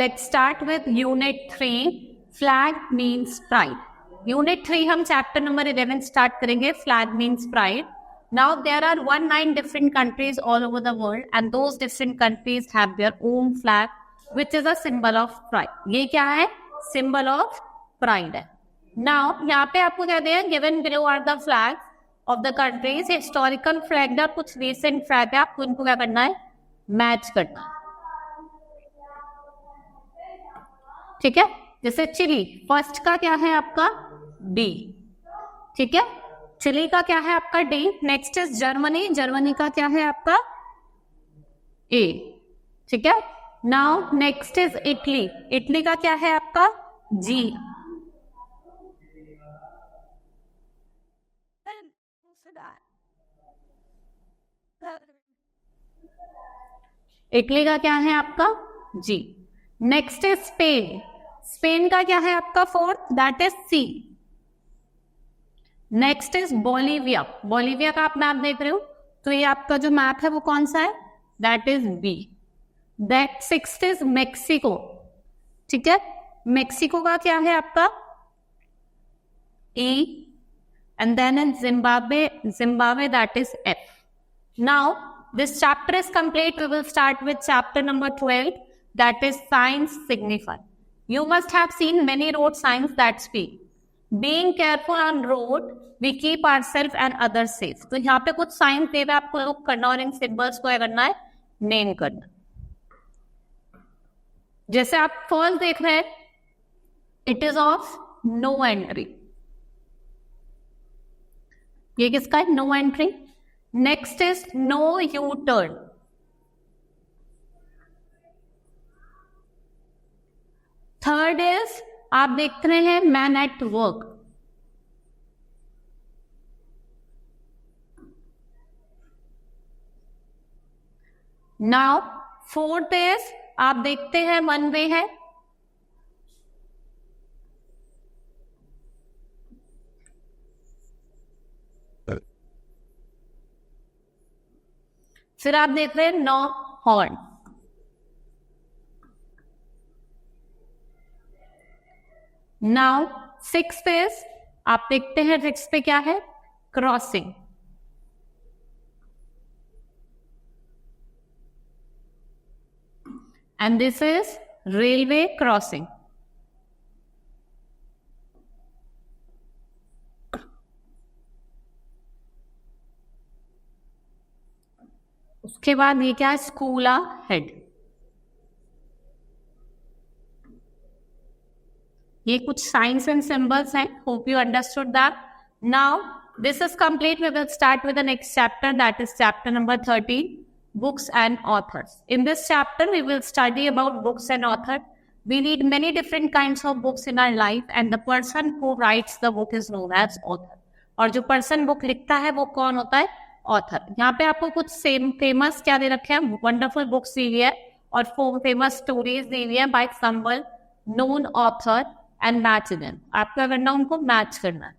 let's start with Unit 3, Flag means pride. Unit 3 हम chapter number 11 start करेंगे, Flag means pride. Now there are 19 different countries all over the world and those different countries have their own flag which is a symbol of pride. ये क्या है? Symbol of pride है. Now यहाँ पे आपको क्या दिया? Given below are the flags of the countries. Historical flag है, कुछ recent flag है, आपको इनको क्या करना है? मैच करना है. ठीक है, जैसे चिली, फर्स्ट का क्या है आपका? डी. ठीक है, चिली का क्या है आपका? D. Next is Germany, Germany का क्या है आपका? ए. ठीक है, now next is Italy, Italy का क्या है आपका? जी. इटली का क्या है आपका? जी. नेक्स्ट इज स्पेन, स्पेन का क्या है आपका? Fourth, that is C. Next is Bolivia, Bolivia का आप मैप देख रहे हो तो ये आपका जो मैप है वो कौन सा है? That is B. That sixth is Mexico. ठीक है, मेक्सिको का क्या है आपका? E. And then in Zimbabwe, Zimbabwe that is F. Now this chapter is complete. We will start with chapter number 12, that is signs signify. You must have seen many road signs that speak. Being careful on road, we keep ourselves and others safe. तो यहाँ पे कुछ science दे रहे आपको लोग करना और इन symbols को क्या करना है? नेम करना. जैसे आप फर्स्ट देख रहे हैं, it is of no entry. ये किसका है? No entry. Next is no U turn. Third is आप देख रहे हैं man at work. Now fourth is आप देखते हैं वन वे है. फिर आप देख रहे हैं no horn. Now sixth is आप देखते हैं सिक्स पे क्या है? Crossing. And this is railway crossing. उसके बाद ये क्या है? School head. ये कुछ साइंस एंड सिंबल्स हैं. Hope you understood that. Now this is complete. We will start with the next chapter, that is chapter number 13, books and authors. In this chapter we will study about books and author. We read many different kinds of books in our life and the person who writes the book is known as author. और जो person book लिखता है वो कौन होता है? Author. यहाँ पे आपको कुछ फेमस क्या दे रखे हैं? वंडरफुल बुक्स दी हुई है और फेमस स्टोरीज दी हुई है by someone known author and match them. आपको क्या करना? उनको मैच करना है.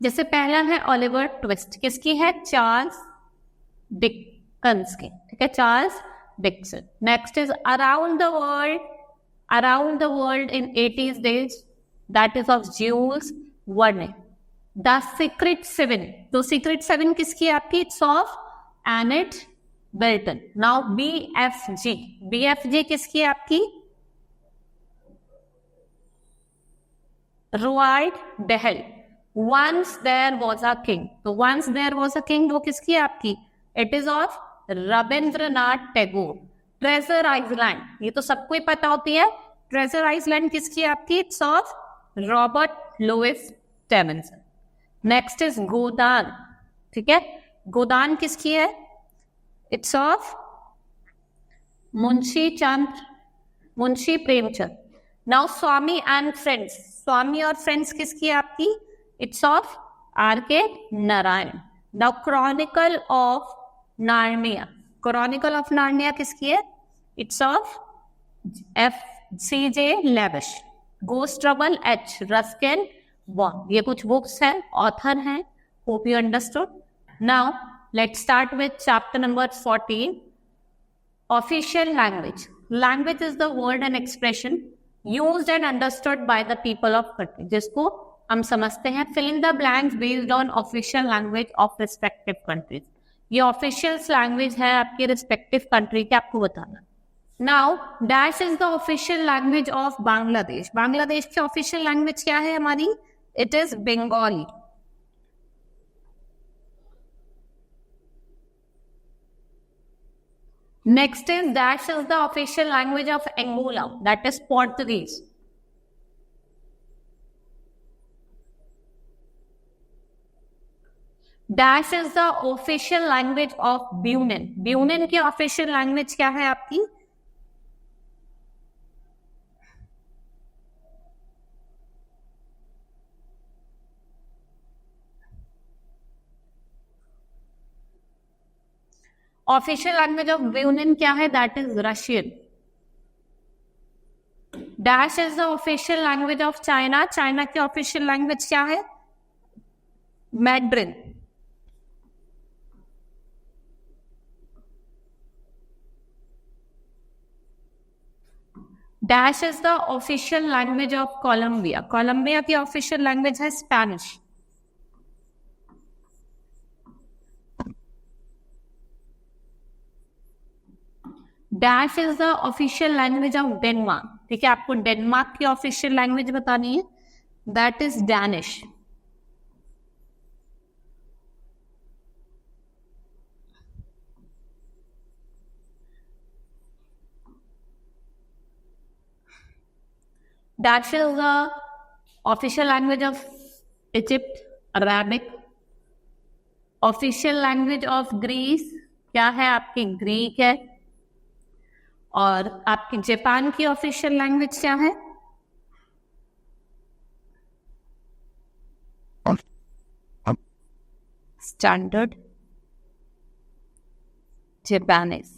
जैसे पहला है ओलिवर ट्विस्ट. किसकी है? चार्ल्स डिकन्स की. ठीक है, Charles Dixon. Next is around the world in 80 days, that is of Jules Verne. The secret 7, तो सीक्रेट 7 किसकी है आपकी? It's of Enid Blyton. Now BFG, BFG किसकी है आपकी? Roald Dahl. Once there was a king, तो once there was a king वो किसकी है आपकी? It is of Rabindranath Tagore. Treasure island, ये तो सबको ही पता होती है. ट्रेजर आइलैंड किसकी है आपकी? It's of Robert Louis Stevenson. Next is Godan. ठीक है, गोदान किसकी है? It's of Munshi Premchand. Now Swami and friends, Swami और फ्रेंड्स किसकी है आपकी? It's of RK Narayan. Now chronicle of Narnia, chronicle of Narnia किसकी है? It's of FCJ Lewis. Ghost trouble H Ruskin Bond. ये कुछ बुक्स हैं, ऑथर हैं. Hope you understood. Now let's start with chapter number 14, Official language. Language is the word and expression used and understood by the people of country. जिसको हम समझते हैं. Fill in the blanks based on official language of respective countries. ये official language है आपके respective country के, आपको बताना. Now, dash is the official language of Bangladesh. Bangladesh की official language क्या है हमारी? It is Bengali. Next is dash is the official language of Angola, that is Portuguese. Dash is the official language of Benin. Benin की official language क्या है आपकी? Official language of Benin क्या है? That is Russian. Dash is the official language of China. China की official language क्या है? Mandarin. Dash is the official language of Colombia. Colombia की official language है Spanish. Dash is the official language of Denmark. ठीक है, आपको Denmark की official language बतानी है. That is Danish. Dash is the official language of Egypt, Arabic. Official language of Greece क्या है आपकी? ग्रीक है. और आपकी जापान की ऑफिशियल लैंग्वेज क्या है? Standard Japanese.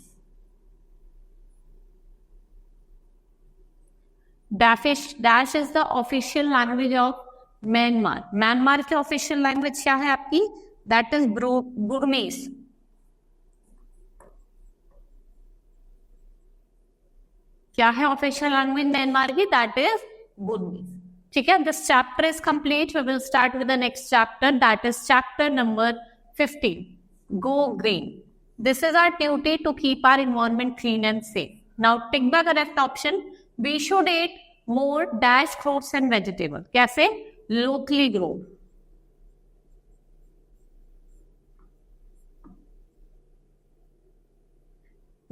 Dash is the official language of Myanmar. Myanmar की ऑफिशियल लैंग्वेज क्या है आपकी? That is Burmese. क्या है ऑफिशियल लैंग्वेज म्यांमार की? That is Burmese. ठीक है, this chapter is complete. We will start with the next chapter, that is chapter number 15, go green. This is our duty to keep our environment clean and safe. Now tick the correct option. We should eat more dash fruits and vegetable. कैसे? Locally grow.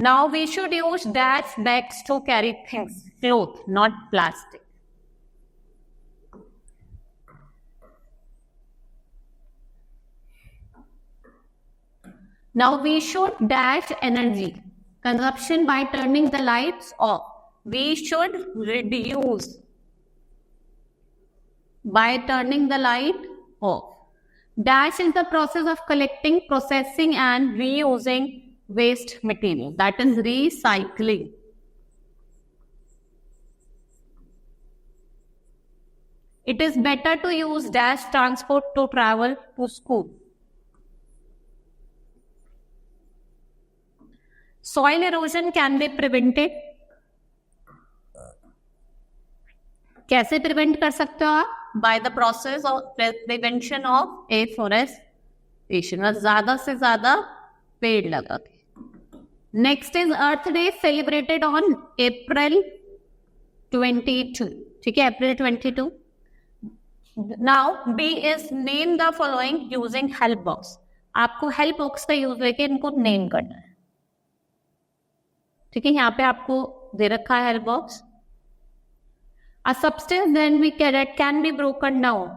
Now we should use dash bags to carry things, cloth, not plastic. Now we should dash energy consumption by turning the lights off. We should reduce by turning the light off. Dash is the process of collecting, processing and reusing waste material, that is recycling. It is better to use dash transport to travel to school. Soil erosion can be prevented. कैसे prevent कर सकते हो आप? By the process of prevention of afforestation. ज्यादा से ज्यादा पेड़ लगा के. Next is Earth Day, celebrated on April 22. ठीक है, April 22. Now B is name the following using help box. आपको हेल्प बॉक्स का यूज करके इनको नेम करना है. ठीक है, यहाँ पे आपको दे रखा है help box. A substance then we can be broken down.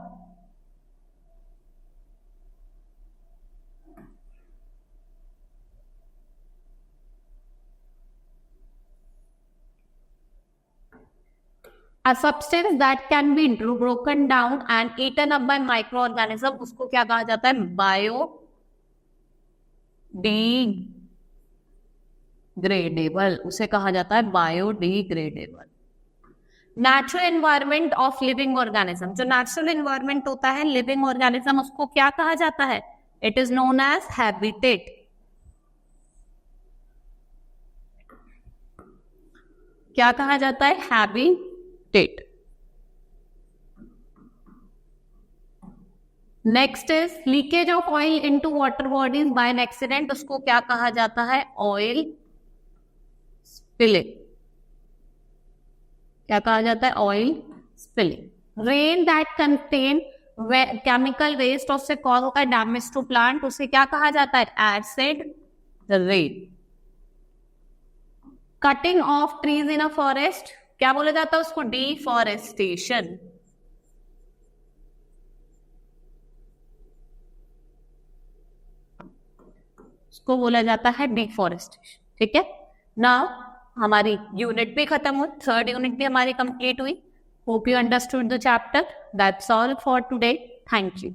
A substance that can be broken down and eaten up by microorganism, उसको क्या कहा जाता है? बायोडिग्रेडेबल. उसे कहा जाता है biodegradable. Natural environment of living organism. जो नेचुरल एनवायरनमेंट होता है लिविंग ऑर्गेनिज्म, उसको क्या कहा जाता है? It is known as habitat. क्या कहा जाता है? Habitat. Next is leakage of oil into water bodies by an accident, उसको क्या कहा जाता है? Oil spilling. क्या कहा जाता है? Oil spilling. Rain that contain chemical waste, उससे कॉज होता है डैमेज टू प्लांट, उसे क्या कहा जाता है? Acid rain. Cutting of trees in a forest, क्या बोला जाता है उसको? डिफॉरेस्टेशन। उसको बोला जाता है डिफॉरेस्टेशन। ठीक है, नाउ हमारी यूनिट भी खत्म हुई, थर्ड यूनिट भी हमारी कंप्लीट हुई। Hope you understood the chapter. That's all for today. Thank you.